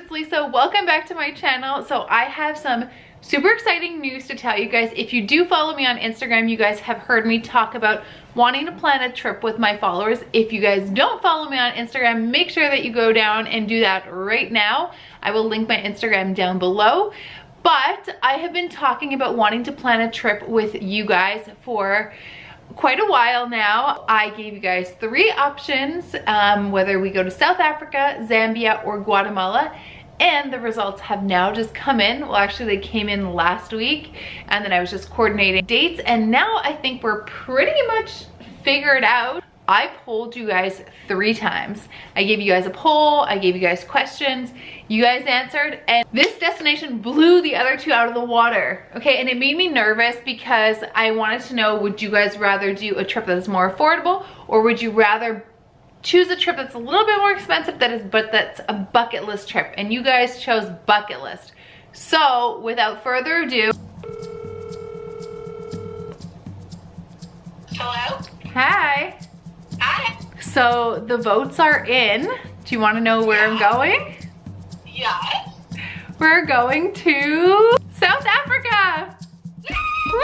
it's Lisa. Welcome back to my channel. So I have some super exciting news to tell you guys. If you do follow me on Instagram, you guys have heard me talk about wanting to plan a trip with my followers. If you guys don't follow me on Instagram, make sure that you go down and do that right now. I will link my Instagram down below. But I have been talking about wanting to plan a trip with you guys for quite a while now. I gave you guys 3 options, whether we go to South Africa, Zambia, or Guatemala, and the results have now just come in. Well, actually they came in last week, and then I was just coordinating dates, and now I think we're pretty much figured out. I polled you guys 3 times. I gave you guys a poll, I gave you guys questions, you guys answered, and this destination blew the other 2 out of the water. Okay, and it made me nervous because I wanted to know, would you guys rather do a trip that is more affordable, or would you rather choose a trip that's a little bit more expensive but that's a bucket list trip? And you guys chose bucket list. So without further ado. Hello? Hi. Hi. So the votes are in. Do you want to know where I'm going? Yes. We're going to South Africa. Woo!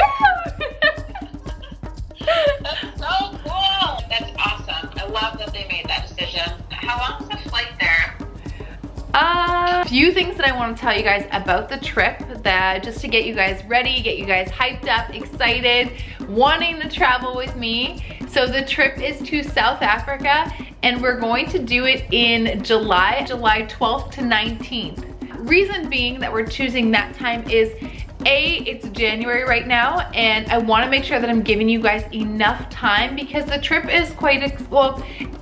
That's so cool. That's awesome. I love that they made that decision. How long is the flight there? A few things that I want to tell you guys about the trip, that just to get you guys ready, get you guys hyped up, excited, wanting to travel with me. So the trip is to South Africa, and we're going to do it in July 12th to 19th. Reason being that we're choosing that time is it's January right now, and I want to make sure that I'm giving you guys enough time because the trip is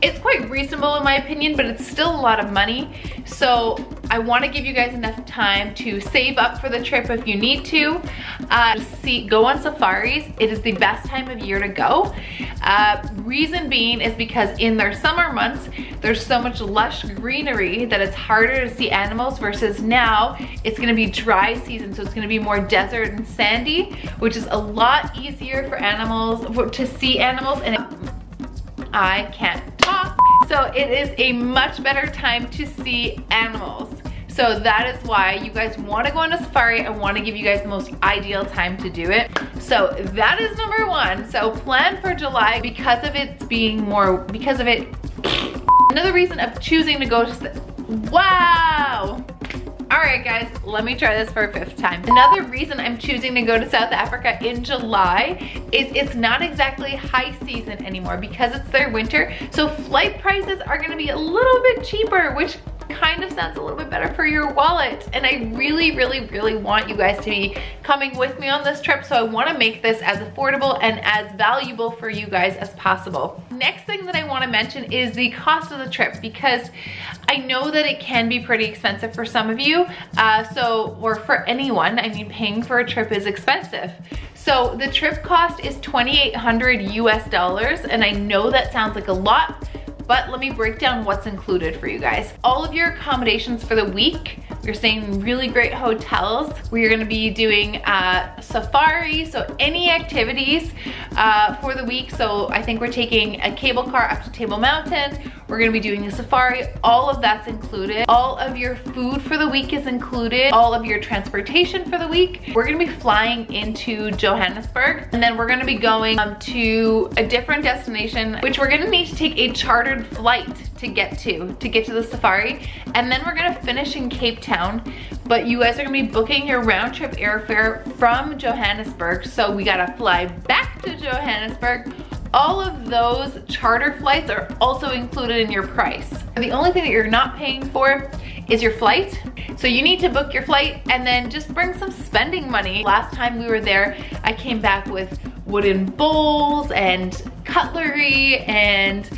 it's quite reasonable in my opinion, but it's still a lot of money. So I want to give you guys enough time to save up for the trip if you need to. Go on safaris. It is the best time of year to go. Reason being is because in their summer months, there's so much lush greenery that it's harder to see animals, versus now it's going to be dry season, so it's going to be more desert and sandy, which is a lot easier for animals to see animals. And I can't talk, so it is a much better time to see animals. So that is why you guys want to go on a safari. I want to give you guys the most ideal time to do it. So that is number 1. So plan for July because of it being more, another reason of choosing to go to, wow. All right guys, let me try this for a 5th time. Another reason I'm choosing to go to South Africa in July is it's not exactly high season anymore because it's their winter. So flight prices are gonna be a little bit cheaper, which kind of sounds a little bit better for your wallet. And I really, really, really want you guys to be coming with me on this trip. So I wanna make this as affordable and as valuable for you guys as possible. Next thing that I wanna mention is the cost of the trip, because I know that it can be pretty expensive for some of you, or for anyone. I mean, paying for a trip is expensive. So the trip cost is $2,800 US, and I know that sounds like a lot, but let me break down what's included for you guys. All of your accommodations for the week, we're staying in really great hotels. We're gonna be doing safari, so any activities for the week. So I think we're taking a cable car up to Table Mountain. We're gonna be doing a safari. All of that's included. All of your food for the week is included. All of your transportation for the week. We're gonna be flying into Johannesburg, and then we're gonna be going to a different destination, which we're gonna need to take a chartered flight to get to the safari, and then we're gonna finish in Cape Town. But you guys are gonna be booking your round trip airfare from Johannesburg, so we gotta fly back to Johannesburg. All of those charter flights are also included in your price. The only thing that you're not paying for is your flight. So you need to book your flight and then just bring some spending money. Last time we were there, I came back with wooden bowls and cutlery and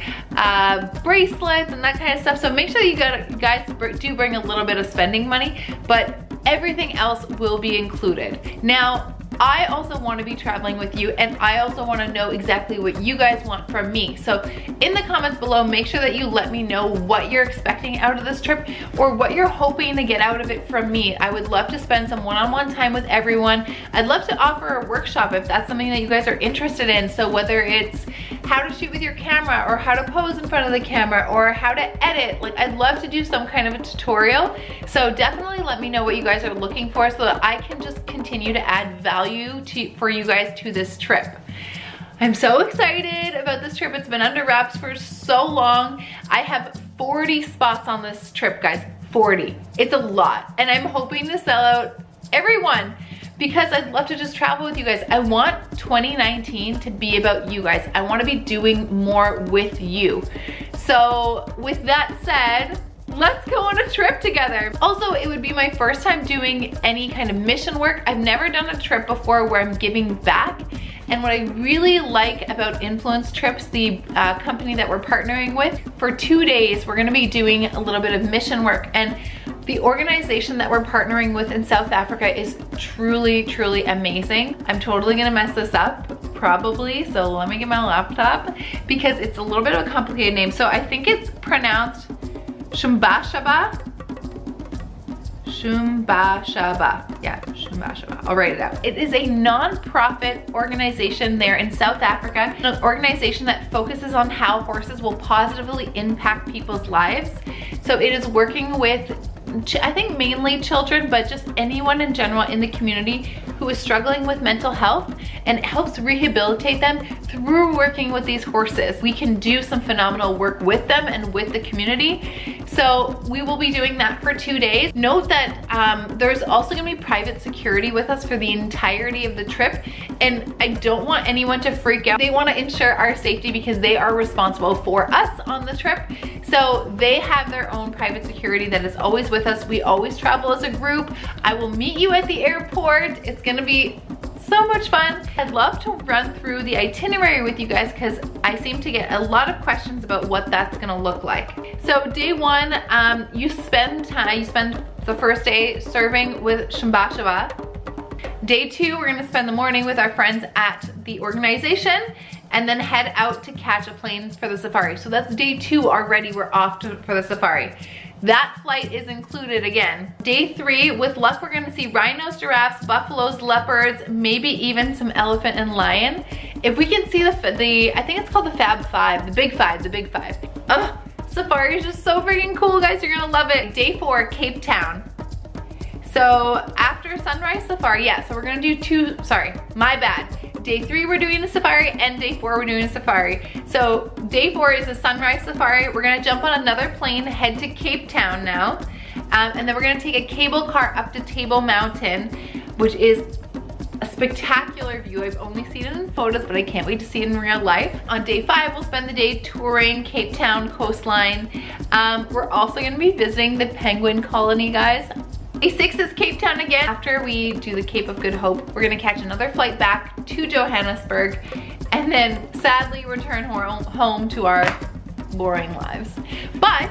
bracelets and that kind of stuff. So make sure you guys do bring a little bit of spending money, but everything else will be included. Now, I also want to be traveling with you, and I also want to know exactly what you guys want from me. So in the comments below, make sure that you let me know what you're expecting out of this trip or what you're hoping to get out of it from me. I would love to spend some one-on-one time with everyone. I'd love to offer a workshop if that's something that you guys are interested in. So whether it's how to shoot with your camera, or how to pose in front of the camera, or how to edit, like I'd love to do some kind of a tutorial. So definitely let me know what you guys are looking for so that I can just continue to add value for you guys to this trip. I'm so excited about this trip. It's been under wraps for so long. I have 40 spots on this trip, guys. 40. It's a lot. And I'm hoping to sell out every one because I'd love to just travel with you guys. I want 2019 to be about you guys. I want to be doing more with you. So with that said, let's go on a trip together. Also, it would be my first time doing any kind of mission work. I've never done a trip before where I'm giving back. And what I really like about Influence Trips, the company that we're partnering with, for 2 days, we're gonna be doing a little bit of mission work. And the organization that we're partnering with in South Africa is truly, truly amazing. I'm totally gonna mess this up, probably, so let me get my laptop, because it's a little bit of a complicated name. So I think it's pronounced Shumbashaba. Shumbashaba. Yeah, Shumbashaba. I'll write it out. It is a non-profit organization there in South Africa, an organization that focuses on how horses will positively impact people's lives. So it is working with, I think mainly children, but just anyone in general in the community who is struggling with mental health, and it helps rehabilitate them through working with these horses. We can do some phenomenal work with them and with the community. So we will be doing that for 2 days. Note that there's also gonna be private security with us for the entirety of the trip, and I don't want anyone to freak out. They wanna ensure our safety because they are responsible for us on the trip. So they have their own private security that is always with us. We always travel as a group. I will meet you at the airport. It's gonna be so much fun. I'd love to run through the itinerary with you guys because I seem to get a lot of questions about what that's gonna look like. So day one, you spend the first day serving with Shumbashaba. Day two, we're gonna spend the morning with our friends at the organization and then head out to catch a plane for the safari. So that's day two already, we're off for the safari. That flight is included again. Day three, with luck, we're gonna see rhinos, giraffes, buffaloes, leopards, maybe even some elephant and lion. If we can see I think it's called the Fab Five, the Big Five. Ugh, safari is just so freaking cool, guys, you're gonna love it. Day four, Cape Town. So after sunrise safari, yeah, so we're gonna do my bad. Day three, we're doing the safari, and day four, we're doing a safari. So day four is a sunrise safari. We're gonna jump on another plane, head to Cape Town now. And then we're gonna take a cable car up to Table Mountain, which is a spectacular view. I've only seen it in photos, but I can't wait to see it in real life. On day five, we'll spend the day touring Cape Town coastline. We're also gonna be visiting the penguin colony, guys. Day six is Cape Town again. After we do the Cape of Good Hope, we're gonna catch another flight back to Johannesburg and then sadly return home to our boring lives. But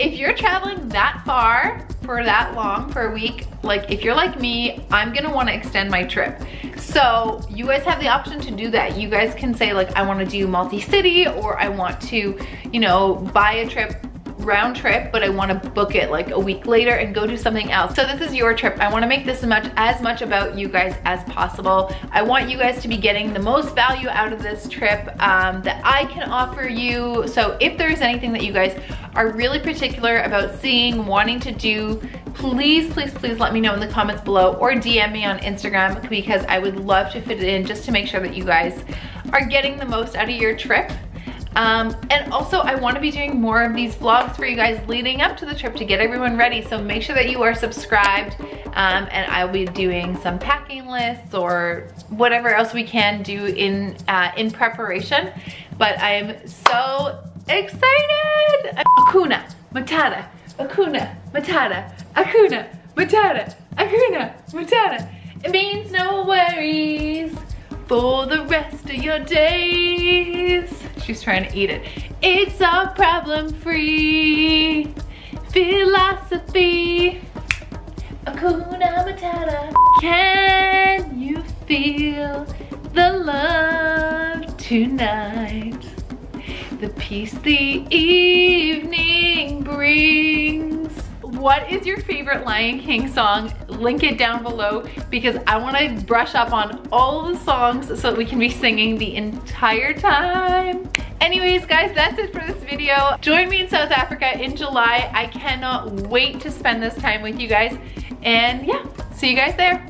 if you're traveling that far for that long, for a week, like if you're like me, I'm gonna wanna extend my trip. So you guys have the option to do that. You guys can say like, I wanna do multi-city, or I want to, you know, buy a trip round trip, but I want to book it like a week later and go do something else. So this is your trip. I want to make this as much about you guys as possible. I want you guys to be getting the most value out of this trip that I can offer you. So if there's anything that you guys are really particular about seeing, wanting to do, please, please, please let me know in the comments below, or DM me on Instagram, because I would love to fit it in just to make sure that you guys are getting the most out of your trip. And also I want to be doing more of these vlogs for you guys leading up to the trip to get everyone ready. So make sure that you are subscribed, and I'll be doing some packing lists or whatever else we can do in preparation. But I am so excited. Hakuna Matata, Hakuna Matata, Hakuna Matata, Hakuna Matata. It means no worries for the rest of your days. She's trying to eat it. It's all problem-free philosophy. Hakuna Matata. Can you feel the love tonight? The peace the evening brings. What is your favorite Lion King song? Link it down below because I want to brush up on all the songs so that we can be singing the entire time. Anyways, guys, that's it for this video. Join me in South Africa in July. I cannot wait to spend this time with you guys. And yeah, see you guys there.